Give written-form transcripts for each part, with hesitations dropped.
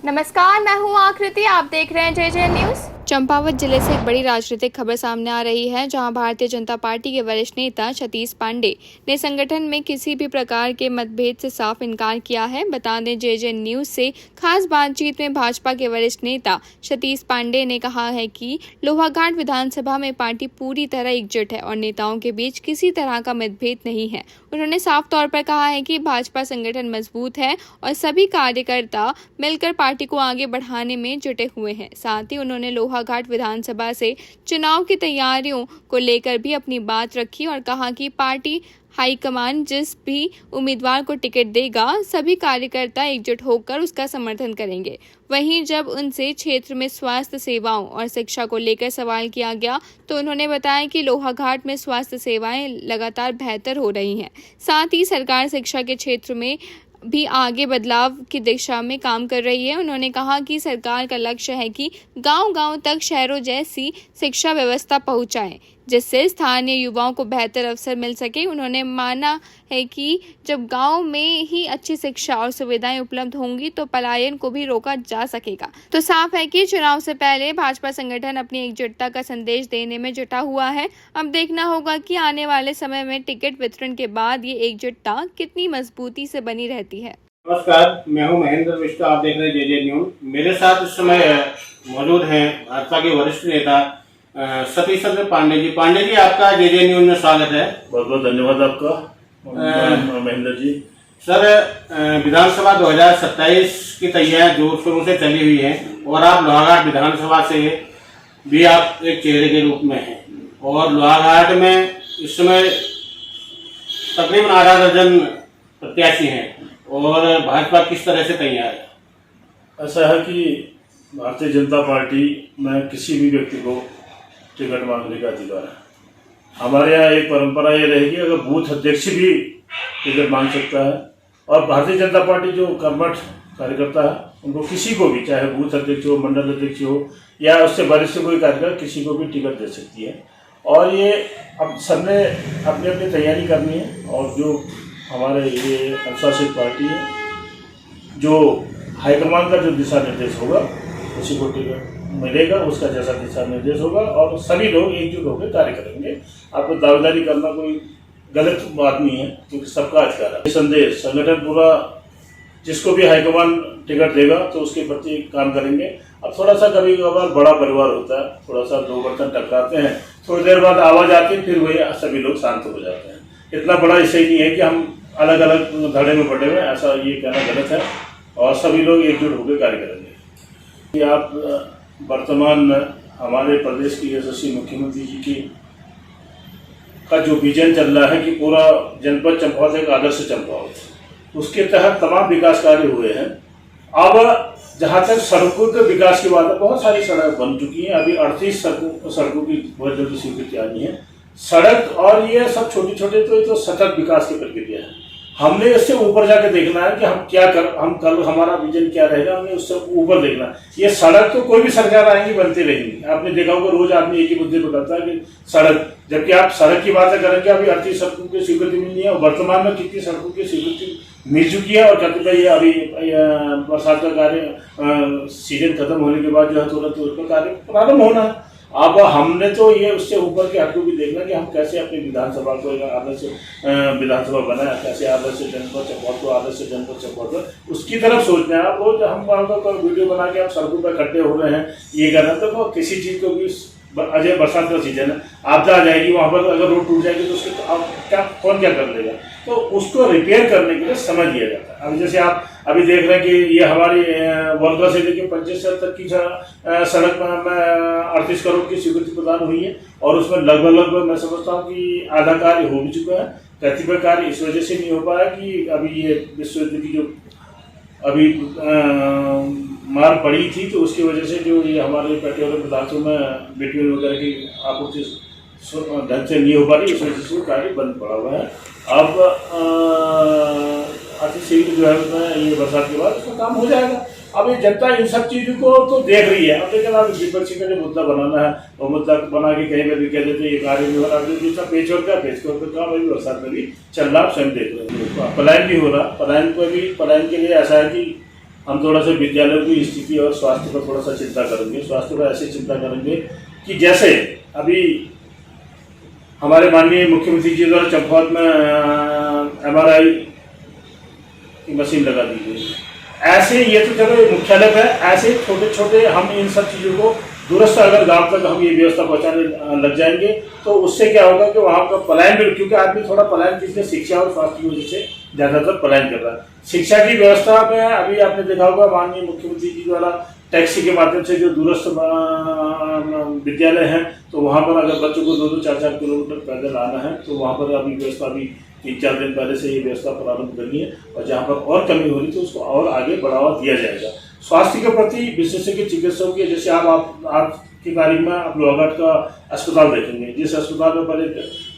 नमस्कार, मैं हूं आकृति। आप देख रहे हैं JJ न्यूज। चंपावत जिले से एक बड़ी राजनीतिक खबर सामने आ रही है, जहां भारतीय जनता पार्टी के वरिष्ठ नेता सतीश पांडे ने संगठन में किसी भी प्रकार के मतभेद से साफ इनकार किया है। बता दें, JJ न्यूज से खास बातचीत में भाजपा के वरिष्ठ नेता सतीश पांडे ने कहा है कि लोहाघाट विधानसभा में पार्टी पूरी तरह एकजुट है और नेताओं के बीच किसी तरह का मतभेद नहीं है। उन्होंने साफ तौर पर कहा है कि भाजपा संगठन मजबूत है और सभी कार्यकर्ता मिलकर पार्टी को आगे बढ़ाने में जुटे हुए हैं। साथ ही उन्होंने लोहाघाट विधानसभा से चुनाव की तैयारियों को लेकर भी अपनी बात रखी और कहा कि पार्टी हाईकमान जिस भी उम्मीदवार को टिकट देगा, सभी कार्यकर्ता एकजुट होकर उसका समर्थन करेंगे। वहीं जब उनसे क्षेत्र में स्वास्थ्य सेवाओं और शिक्षा को लेकर सवाल किया गया, तो उन्होंने बताया कि लोहाघाट में स्वास्थ्य सेवाएं लगातार बेहतर हो रही हैं। साथ ही सरकार शिक्षा के क्षेत्र में भी आगे बदलाव की दिशा में काम कर रही है। उन्होंने कहा कि सरकार का लक्ष्य है कि गांव-गांव तक शहरों जैसी शिक्षा व्यवस्था पहुंचाए, जिससे स्थानीय युवाओं को बेहतर अवसर मिल सके। उन्होंने माना है कि जब गांव में ही अच्छी शिक्षा और सुविधाएं उपलब्ध होंगी तो पलायन को भी रोका जा सकेगा। तो साफ है कि चुनाव से पहले भाजपा संगठन अपनी एकजुटता का संदेश देने में जुटा हुआ है। अब देखना होगा कि आने वाले समय में टिकट वितरण के बाद ये एकजुटता कितनी मजबूती से बनी रहती है। नमस्कार, मैं हूं महेंद्र विष्ट। आप देख रहे हैं JJ न्यूज। मेरे साथ इस समय मौजूद हैं भाजपा के वरिष्ठ नेता सतीश चंद्र पांडे जी। पांडे जी, आपका JJ न्यूज में स्वागत है। बहुत बहुत धन्यवाद आपका महेंद्र जी। सर, विधानसभा 2027 की तैयारियां जोर शोरों से चली हुई हैं और आप लोहाघाट विधानसभा से भी आप एक चेहरे के रूप में हैं और लोहाघाट में इस समय तकरीबन आधा दर्जन प्रत्याशी हैं और भाजपा किस तरह से तैयार है? ऐसा है कि भारतीय जनता पार्टी में किसी भी व्यक्ति को टिकट मांगने का अधिकार है। हमारे यहाँ एक परंपरा ये रहेगी, अगर बूथ अध्यक्ष भी टिकट मांग सकता है और भारतीय जनता पार्टी जो कर्मठ कार्यकर्ता है उनको किसी को भी, चाहे बूथ अध्यक्ष हो, मंडल अध्यक्ष हो या उससे वरिष्ठ कोई कार्यकर्ता, किसी को भी टिकट दे सकती है। और ये अब सबने अपनी अपनी तैयारी करनी है और जो हमारे ये अनुशासित पार्टी है, जो हाईकमान का जो दिशा निर्देश होगा उसी को टिकट मिलेगा, उसका जैसा दिशा निर्देश होगा और सभी लोग एकजुट होकर कार्य करेंगे। आपको दावेदारी करना कोई गलत बात नहीं है, क्योंकि सबका अधिकार है। संदेश संगठन पूरा, जिसको भी हाईकमान टिकट देगा तो उसके प्रति काम करेंगे। अब थोड़ा सा कभी कभार बड़ा परिवार होता है, थोड़ा सा दो बर्तन टकराते हैं, थोड़ी देर बाद आवाज आती है, फिर वही सभी लोग शांत हो जाते हैं। इतना बड़ा इससे ही नहीं है कि हम अलग अलग धड़े में बटे हुए, ऐसा ये कहना गलत है और सभी लोग एकजुट होकर कार्य करेंगे। आप वर्तमान हमारे प्रदेश की यशस्वी मुख्यमंत्री जी की का जो विजन चल रहा है कि पूरा जनपद चंपावत एक आदर्श चंपावत, उसके तहत तमाम विकास कार्य हुए हैं। अब जहाँ तक सड़कों के विकास की बात है, बहुत सारी सड़क बन चुकी हैं। अभी 38 सड़कों की बहुत जल्दी स्वीकृति आनी है। सड़क और ये सब छोटे छोटे तो सतत विकास की प्रक्रिया है। हमने इससे ऊपर जाके देखना है कि हम कल हमारा विजन क्या रहेगा, हमें उससे ऊपर देखना है। ये सड़क तो कोई भी सरकार आएंगी बनती रहेंगी। आपने देखा होगा रोज आदमी एक ही मुद्दे पर करता है कि सड़क, जबकि आप सड़क की बात करेंगे अभी 38 सड़कों की स्वीकृति मिलनी है और वर्तमान में कितनी सड़कों की स्वीकृति मिल चुकी है और कतिपय ये अभी बरसात का कार्य सीजन खत्म होने के बाद जो है तुरंत उसका कार्य प्रारंभ होना है। अब हमने तो ये उससे ऊपर के हद को भी देखना कि हम कैसे अपनी विधानसभा को आदर्श विधानसभा बनाए, कैसे आदर्श जनपद चंपावत को आदर्श जनपद चंपावत, उसकी तरफ सोचना है। आप रोज हम वीडियो बना के आप सड़कों पर इकट्ठे हो रहे हैं, ये करना तो किसी चीज को भी, अजय बरसात का सीजन है, आपदा आ जाएगी, वहाँ पर अगर रोड टूट जाएगी तो उसके कौन क्या कर लेगा, तो उसको रिपेयर करने के लिए समय दिया जाता है। अभी जैसे आप अभी देख रहे हैं कि ये हमारी वर्धा से लेकर 25 तक की सड़क में 38 करोड़ की स्वीकृति प्रदान हुई है और उसमें लगभग मैं समझता हूँ कि आधा कार्य हो भी चुका है। कतिपय कार्य इस वजह से नहीं हो पाया कि अभी ये विश्व युद्ध की जो अभी मार पड़ी थी, तो उसकी वजह से जो ये हमारे पेट्रोलियम पदार्थों में बिटवीन वगैरह की आपूर्ति ढंग से नहीं हो पा रही, इस वजह से कार्य बंद पड़ा हुआ है। अब अति शीघ्र जो है ये बरसात के बाद उसका काम हो जाएगा। अब ये जनता इन सब चीजों को तो देख रही है। अब लेकिन अब विपक्षी का जो मुद्दा बनाना है वो मुद्दा बना के कहीं पर भी कह देते ये कार्य भी हो रहा है, दूसरा पेच और का काम अभी बरसात में भी चल रहा, स्वयं देख रहे हैं। पलायन भी हो रहा, पलायन के लिए ऐसा है कि हम थोड़ा सा विद्यालयों की स्थिति और स्वास्थ्य पर थोड़ा सा चिंता करेंगे। स्वास्थ्य पर ऐसे चिंता करेंगे कि जैसे अभी हमारे माननीय मुख्यमंत्री जी द्वारा चंपावत में MRI की मशीन लगा दी गई। ऐसे ये तो चलो मुख्यालय है, ऐसे छोटे छोटे हम इन सब चीज़ों को दूरस्थ अगर गांव तक हम ये व्यवस्था पहुंचाने लग जाएंगे तो उससे क्या होगा कि वहाँ का पलायन भी, क्योंकि आदमी थोड़ा पलायन किसने शिक्षा और स्वास्थ्य की वजह से ज़्यादातर पलायन कर रहा है। शिक्षा की व्यवस्था में अभी आपने देखा होगा माननीय मुख्यमंत्री जी द्वारा टैक्सी के माध्यम से जो दूरस्थ विद्यालय हैं तो वहाँ पर अगर बच्चों को 2-2, 4-4 किलोमीटर पैदल आना है तो वहाँ पर अभी व्यवस्था भी 3-4 दिन पहले से ये व्यवस्था प्रारंभ करनी है और जहाँ पर और कमी हो रही तो उसको और आगे बढ़ावा दिया जाएगा। स्वास्थ्य के प्रति विशेषज्ञ चिकित्सकों के जैसे आप की तारीख में आप लोहाघाट का अस्पताल देखेंगे, जिस अस्पताल में पहले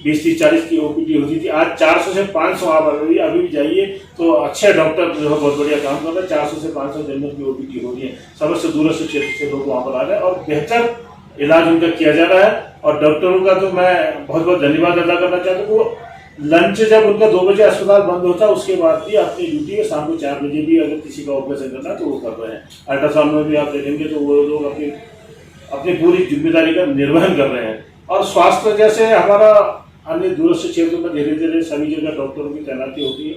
20-30-40 की OPD होती थी, आज 400 से 500 आप अभी भी जाइए तो अच्छे डॉक्टर जो है बहुत बढ़िया काम कर रहे हैं। 400 से 500 जनरल की OPD हो रही है। समस्त दूरस्थ क्षेत्र से लोग वहाँ पर आ रहे हैं और बेहतर इलाज उनका किया जा रहा है। और डॉक्टरों का तो मैं बहुत बहुत धन्यवाद अदा करना चाहता हूँ। लंच जब उनका 2 बजे अस्पताल बंद होता है उसके बाद भी अपनी ड्यूटी है, शाम को 4 बजे भी अगर किसी का ऑपरेशन करना है तो वो कर रहे हैं। अल्ट्रासाउंड में भी आप देखेंगे तो वो लोग अपनी पूरी जिम्मेदारी का निर्वहन कर रहे हैं। और स्वास्थ्य जैसे हमारा अन्य दूरस्थ क्षेत्रों में धीरे धीरे सभी जगह डॉक्टरों की तैनाती होती है।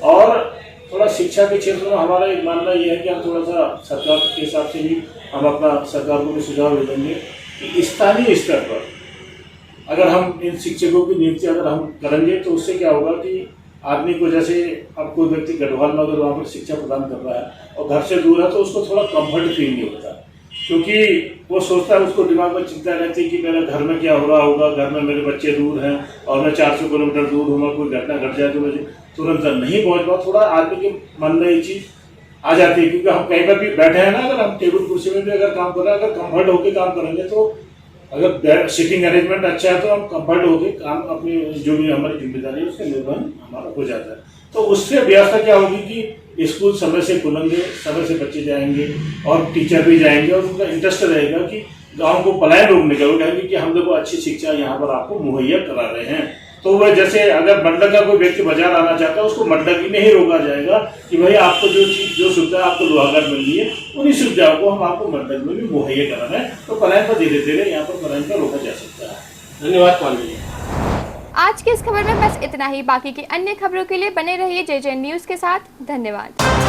और थोड़ा शिक्षा के क्षेत्र में हमारा एक मानना ये है कि हम थोड़ा सा सरकार के हिसाब से भी हम अपना सरकार को भी सुझाव दे देंगे कि स्थानीय स्तर पर अगर हम इन शिक्षकों की नियुक्ति अगर हम करेंगे तो उससे क्या होगा कि आदमी को, जैसे अब कोई व्यक्ति गढ़वाल में अगर वहाँ पर शिक्षा प्रदान कर रहा है और घर से दूर है तो उसको थोड़ा कंफर्ट फील नहीं होता, क्योंकि वो सोचता है, उसको दिमाग में चिंता रहती है कि मेरे घर में क्या हो रहा होगा, घर में मेरे बच्चे दूर हैं और मैं 400 किलोमीटर दूर हूँ, कोई घटना घट जाए तो मुझे तुरंत नहीं पहुँच पाऊँ। थोड़ा आदमी के मन में ये चीज़ आ जाती है, क्योंकि हम कहीं पर भी बैठे हैं ना, अगर हम टेबल कुर्सी में भी अगर काम कर रहे हैं, अगर कंफर्ट होकर काम करेंगे तो अगर सिटिंग अरेंजमेंट अच्छा है तो हम कंफर्ट होकर काम अपनी जो भी हमारी जिम्मेदारी है उसका निर्वहन हमारा हो जाता है। तो उससे व्यवस्था क्या होगी कि स्कूल समय से खुलेंगे, समय से बच्चे जाएंगे और टीचर भी जाएंगे और उनका इंटरेस्ट रहेगा कि गांव को पलायन रोकने का, वो कहेंगे कि हम देखो अच्छी शिक्षा यहाँ पर आपको मुहैया करा रहे हैं। तो वह जैसे अगर मंडल का कोई व्यक्ति बाजार आना चाहता है उसको मंडल ही नहीं रोका जाएगा कि भाई आपको जो सुविधा आपको लोहाघाट मिल रही है उन्हीं सुविधाओं को हम आपको मंडल में भी मुहैया करा रहे हैं। तो पलायन पर धीरे धीरे यहाँ पर पलायन का रोका जा सकता है। धन्यवाद पांडे जी। आज की इस खबर में बस इतना ही। बाकी की अन्य खबरों के लिए बने रहिए JJ न्यूज़ के साथ। धन्यवाद।